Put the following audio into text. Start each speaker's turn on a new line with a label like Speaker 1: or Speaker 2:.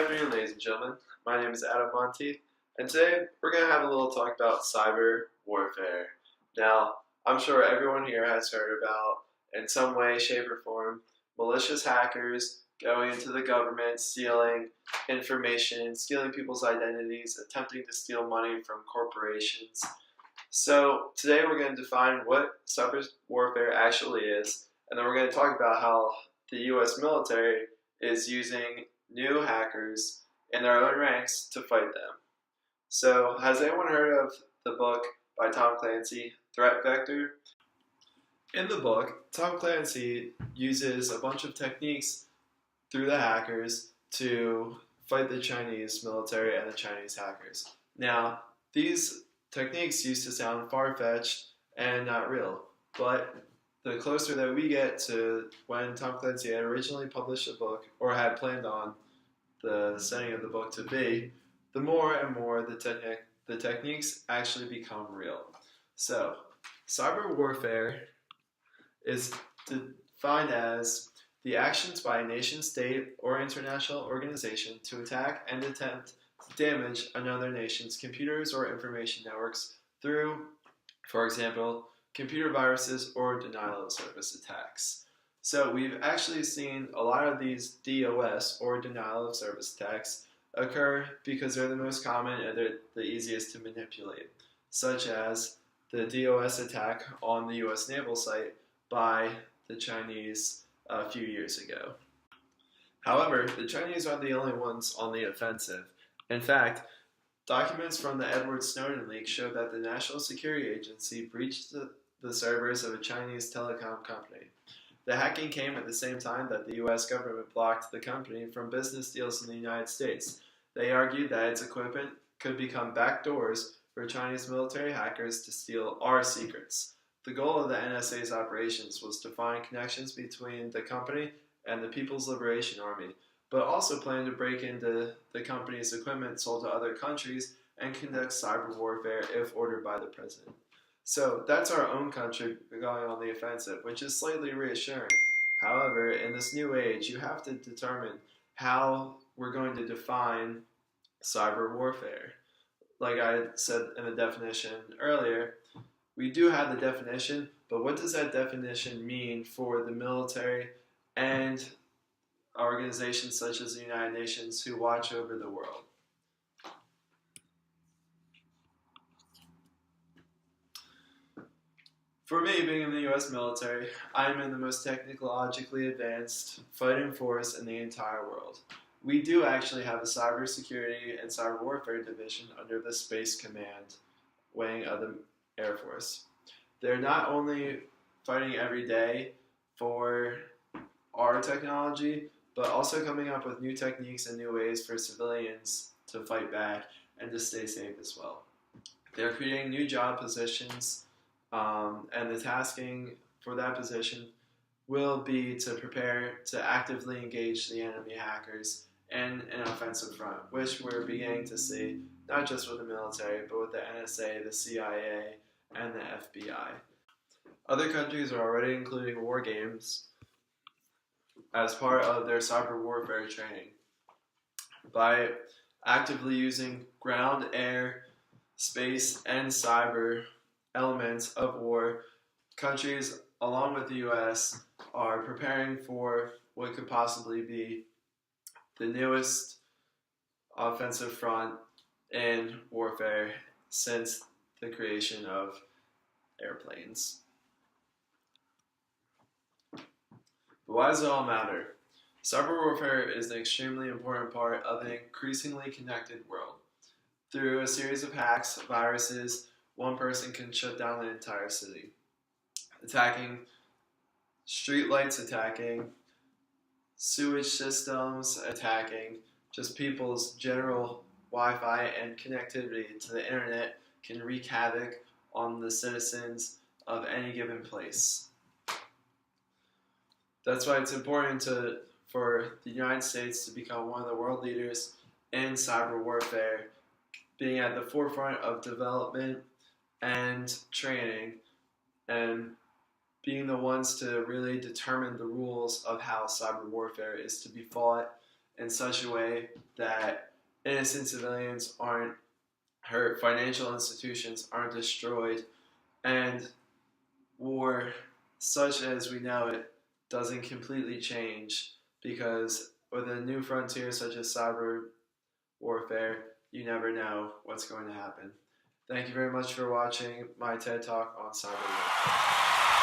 Speaker 1: afternoon, ladies and gentlemen. My name is Adam Monti, and today we're going to have a little talk about cyber warfare. Now, I'm sure everyone here has heard about, in some way, shape, or form, malicious hackers going into the government, stealing information, stealing people's identities, attempting to steal money from corporations. So, today we're going to define what cyber warfare actually is, and then we're going to talk about how the US military is using new hackers in their own ranks to fight them. So, has anyone heard of the book by Tom Clancy, Threat Vector? In the book, Tom Clancy uses a bunch of techniques through the hackers to fight the Chinese military and the Chinese hackers. Now, these techniques used to sound far-fetched and not real, but the closer that we get to when Tom Clancy had originally published the book, or had planned on the setting of the book to be, the more and more the techniques actually become real. So, cyber warfare is defined as the actions by a nation, state, or international organization to attack and attempt to damage another nation's computers or information networks through, for example, computer viruses or denial of service attacks. So we've actually seen a lot of these DOS, or denial of service attacks, occur because they're the most common and they're the easiest to manipulate, such as the DOS attack on the US naval site by the Chinese a few years ago. However, the Chinese aren't the only ones on the offensive. In fact, documents from the Edward Snowden leak show that the National Security Agency breached the servers of a Chinese telecom company. The hacking came at the same time that the US government blocked the company from business deals in the United States. They argued that its equipment could become backdoors for Chinese military hackers to steal our secrets. The goal of the NSA's operations was to find connections between the company and the People's Liberation Army, but also planned to break into the company's equipment sold to other countries and conduct cyber warfare if ordered by the president. So that's our own country going on the offensive, which is slightly reassuring. However, in this new age, you have to determine how we're going to define cyber warfare. Like I said in the definition earlier, we do have the definition, but what does that definition mean for the military and organizations such as the United Nations who watch over the world? For me, being in the US military, I am in the most technologically advanced fighting force in the entire world. We do actually have a cybersecurity and cyber warfare division under the Space Command wing of the Air Force. They're not only fighting every day for our technology, but also coming up with new techniques and new ways for civilians to fight back and to stay safe as well. They're creating new job positions, and the tasking for that position will be to prepare to actively engage the enemy hackers in an offensive front, which we're beginning to see not just with the military, but with the NSA, the CIA, and the FBI. Other countries are already including war games as part of their cyber warfare training by actively using ground, air, space, and cyber elements of war. Countries, along with the US, are preparing for what could possibly be the newest offensive front in warfare since the creation of airplanes. But why does it all matter? Cyber warfare is an extremely important part of an increasingly connected world. Through a series of hacks, viruses, one person can shut down an entire city. Attacking streetlights, attacking sewage systems, attacking just people's general Wi-Fi and connectivity to the internet can wreak havoc on the citizens of any given place. That's why it's important for the United States to become one of the world leaders in cyber warfare, being at the forefront of development and training, and being the ones to really determine the rules of how cyber warfare is to be fought in such a way that innocent civilians aren't hurt, financial institutions aren't destroyed, and war, such as we know it, doesn't completely change because with a new frontier such as cyber warfare, you never know what's going to happen. Thank you very much for watching my TED Talk on cyber warfare.